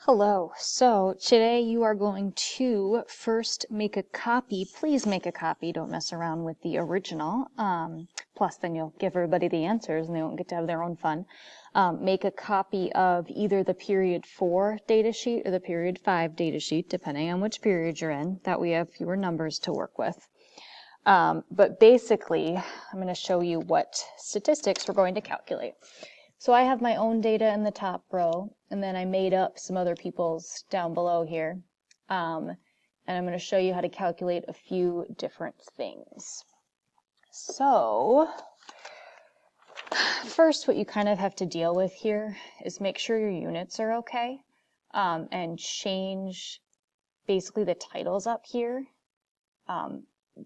Hello. So today you are going to first make a copy. Please make a copy. Don't mess around with the original. Plus then you'll give everybody the answers and they won't get to have their own fun. Make a copy of either the period 4 data sheet or the period 5 data sheet, depending on which period you're in. That we have fewer numbers to work with. But basically, I'm going to show you what statistics we're going to calculate. So I have my own data in the top row, and then I made up some other people's down below here. And I'm going to show you how to calculate a few different things. So first, what you kind of have to deal with here is make sure your units are okay, and change basically the titles up here,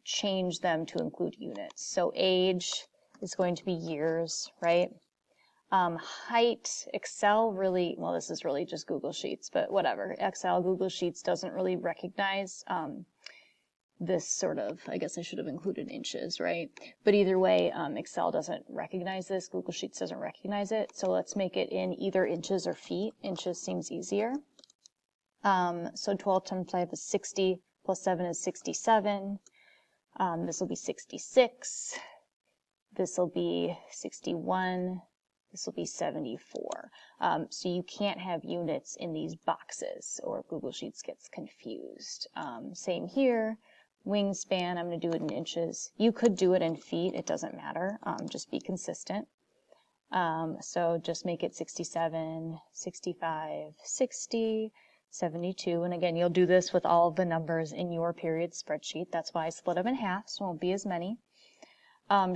change them to include units. So age is going to be years, right? Height, Excel really, well, this is really just Google Sheets, but whatever. Excel, Google Sheets doesn't really recognize this sort of, I guess I should have included inches, right? But either way, Excel doesn't recognize this. Google Sheets doesn't recognize it. So let's make it in either inches or feet. Inches seems easier. So 12 times 5 is 60, plus 7 is 67. This will be 66. This will be 61. This will be 74. So you can't have units in these boxes or Google Sheets gets confused. Same here, wingspan, I'm going to do it in inches. You could do it in feet, it doesn't matter, just be consistent. So just make it 67, 65, 60, 72. And again, you'll do this with all of the numbers in your period spreadsheet. That's why I split them in half, so it won't be as many.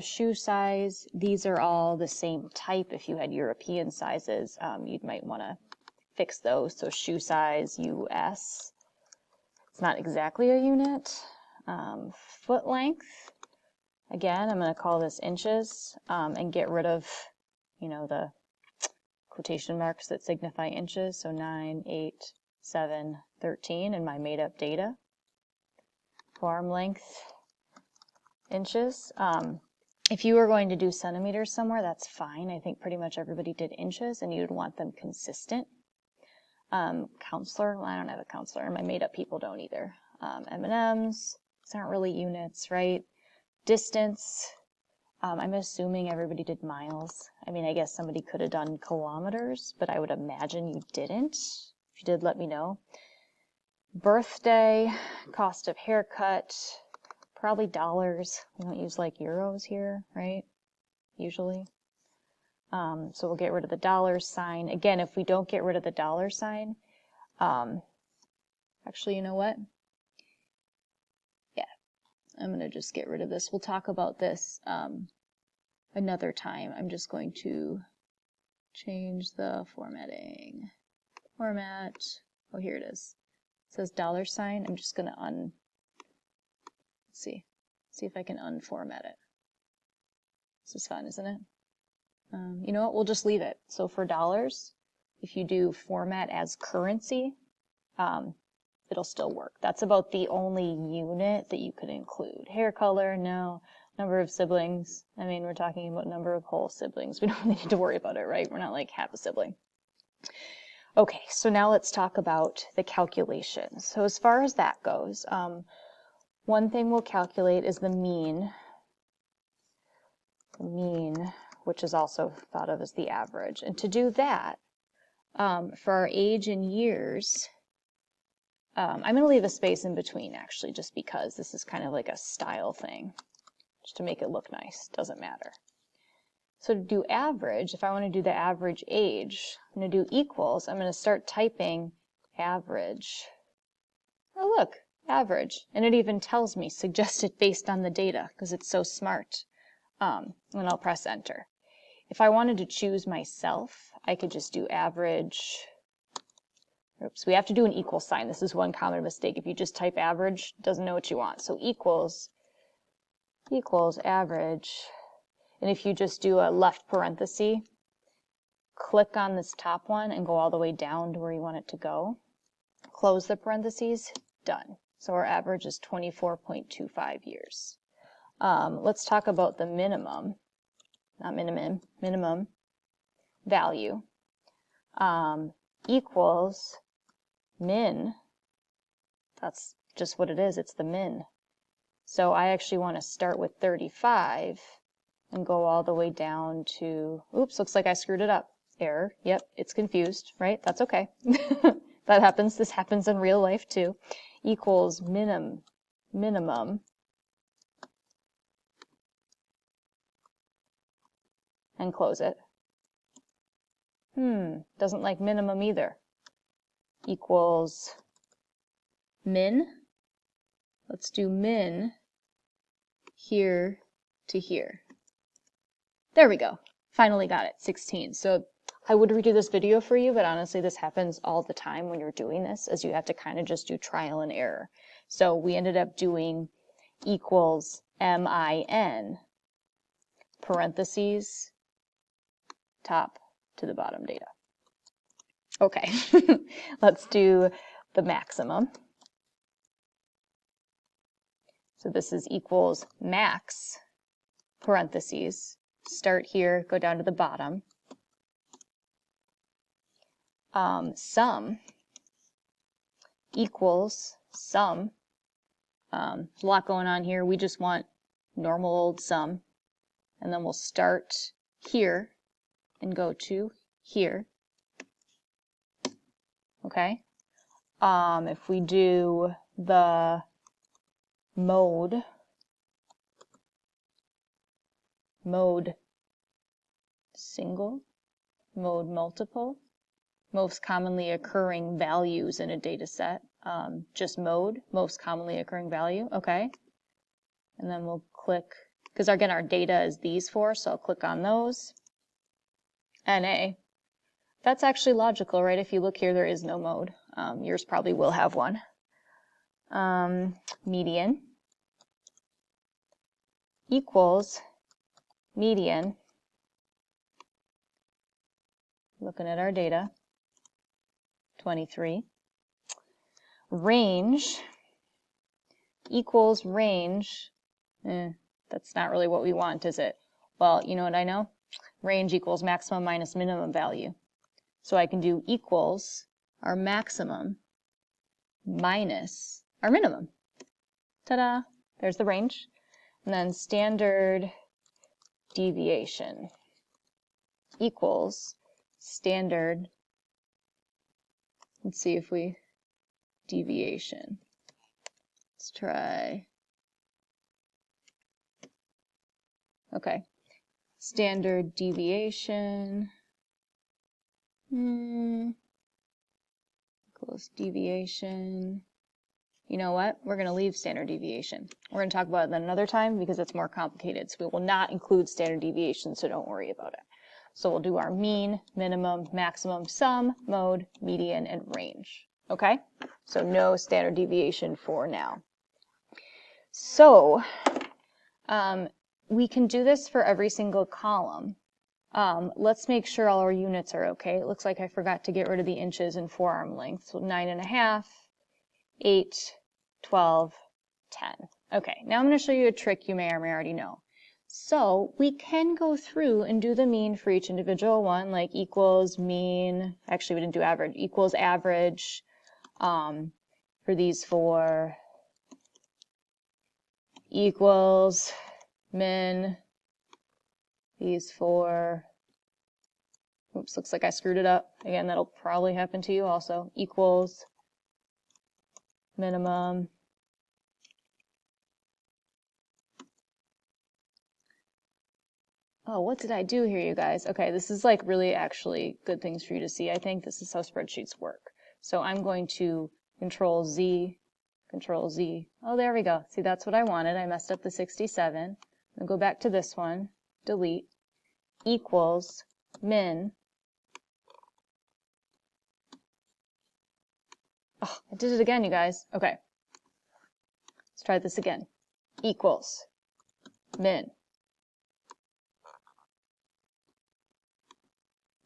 Shoe size, these are all the same type. If you had European sizes, you might want to fix those. So shoe size, US. It's not exactly a unit. Foot length, again, I'm going to call this inches, and get rid of, the quotation marks that signify inches. So 9, 8, 7, 13 in my made up data. Arm length, inches. If you were going to do centimeters somewhere, that's fine. I think pretty much everybody did inches, and you'd want them consistent. Counselor, well, I don't have a counselor, and my made-up people don't either. M&Ms, these aren't really units, right? Distance, I'm assuming everybody did miles. I mean, I guess somebody could have done kilometers, but I would imagine you didn't. If you did, let me know. Birthday, cost of haircut, probably dollars. We don't use like euros here, right? Usually. So we'll get rid of the dollar sign. Again, if we don't get rid of the dollar sign, actually, you know what? Yeah, I'm going to just get rid of this. We'll talk about this another time. I'm just going to change the formatting. Format. Oh, here it is. It says dollar sign. I'm just going to see if I can unformat it. This is fun, isn't it? You know what? We'll just leave it. So for dollars, if you do format as currency, it'll still work. That's about the only unit that you could include. Hair color, no. Number of siblings. I mean, we're talking about number of whole siblings. We don't need to worry about it, right? We're not like half a sibling. Okay, so now let's talk about the calculations. So as far as that goes, one thing we'll calculate is the mean. The mean, which is also thought of as the average. And to do that, for our age in years, I'm going to leave a space in between, actually, just because this is kind of like a style thing, just to make it look nice. Doesn't matter. So to do average, if I want to do the average age, I'm going to do equals. I'm going to start typing average. Oh, look, average. And it even tells me suggested based on the data, because it's so smart. And I'll press enter. If I wanted to choose myself, I could just do average. Oops, we have to do an equal sign. This is one common mistake. If you just type average, it doesn't know what you want. So equals average. And if you just do a left parenthesis, click on this top one and go all the way down to where you want it to go. Close the parentheses, done. So our average is 24.25 years. Let's talk about the minimum, not minimum value, equals min, that's just what it is, it's the min. So I actually want to start with 35 and go all the way down to, oops, looks like I screwed it up. Error, yep, it's confused, right? That's okay. That happens, this happens in real life too. Equals minimum, and close it. Doesn't like minimum either. Equals min. Let's do min here to here. There we go. Finally got it, 16. So I would redo this video for you, but honestly, this happens all the time when you're doing this, as you have to kind of just do trial and error. So we ended up doing equals min, parentheses, top to the bottom data. Okay, let's do the maximum. So this is equals max, parentheses, start here, go down to the bottom. Sum equals sum. There's a lot going on here. We just want normal old sum. And then we'll start here and go to here. Okay. If we do the mode single, mode multiple, most commonly occurring values in a data set. Just mode, most commonly occurring value, okay. And then we'll click, because again our data is these four, so I'll click on those. NA. That's actually logical, right? If you look here, there is no mode. Yours probably will have one. Median equals median, looking at our data, 23. Range equals range. That's not really what we want, is it? Well, you know what I know? Range equals maximum minus minimum value. So I can do equals our maximum minus our minimum. Ta-da! There's the range. And then standard deviation equals standard, let's see if we, deviation. Let's try, okay, standard deviation, equals deviation. You know what? We're going to leave standard deviation. We're going to talk about it another time because it's more complicated. So we will not include standard deviation, so don't worry about it. So we'll do our mean, minimum, maximum, sum, mode, median, and range. Okay? So no standard deviation for now. So we can do this for every single column. Let's make sure all our units are okay. It looks like I forgot to get rid of the inches and forearm length. So 9.5, 8, 12, 10. Okay, now I'm going to show you a trick you may or may already know. So we can go through and do the mean for each individual one, like equals mean, actually we didn't do average, equals average for these four, equals min, these four, oops, looks like I screwed it up. Again, that'll probably happen to you also, equals minimum, oh, what did I do here, you guys? Okay, this is like really actually good things for you to see. I think this is how spreadsheets work. So I'm going to Control Z. Oh, there we go. See, that's what I wanted. I messed up the 67. I'll go back to this one, delete, equals min. Oh, I did it again, you guys. Okay. Let's try this again. Equals min.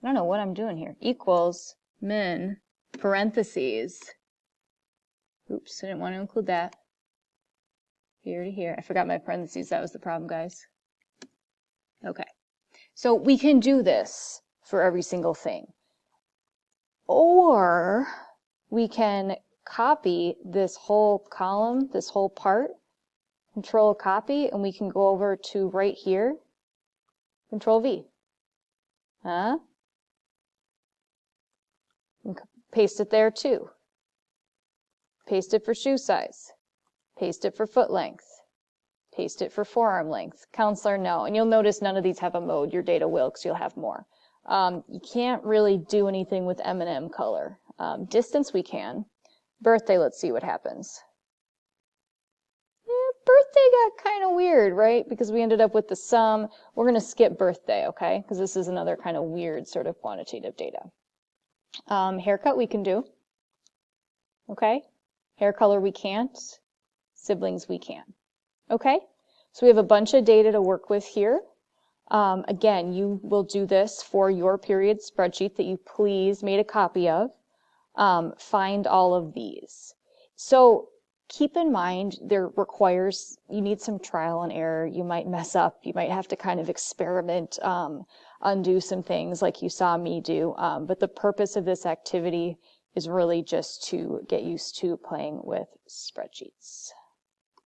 I don't know what I'm doing here. Equals min, parentheses. Oops, I didn't want to include that. Here to here. I forgot my parentheses. That was the problem, guys. Okay. So we can do this for every single thing. Or we can copy this whole column, this whole part, Control copy, and we can go over to right here, Control V. And paste it there too. Paste it for shoe size. Paste it for foot length. Paste it for forearm length. Counselor, no. And you'll notice none of these have a mode. Your data will, because you'll have more. You can't really do anything with M&M color. Distance we can. Birthday, let's see what happens. Birthday got kind of weird, right? Because we ended up with the sum. We're going to skip birthday, okay? Because this is another kind of weird sort of quantitative data. Haircut we can do, okay? Hair color we can't. Siblings we can, okay? So we have a bunch of data to work with here. Again, you will do this for your period spreadsheet that you please made a copy of. Find all of these. So keep in mind you need some trial and error. You might mess up. You might have to kind of experiment, undo some things like you saw me do. But the purpose of this activity is really just to get used to playing with spreadsheets.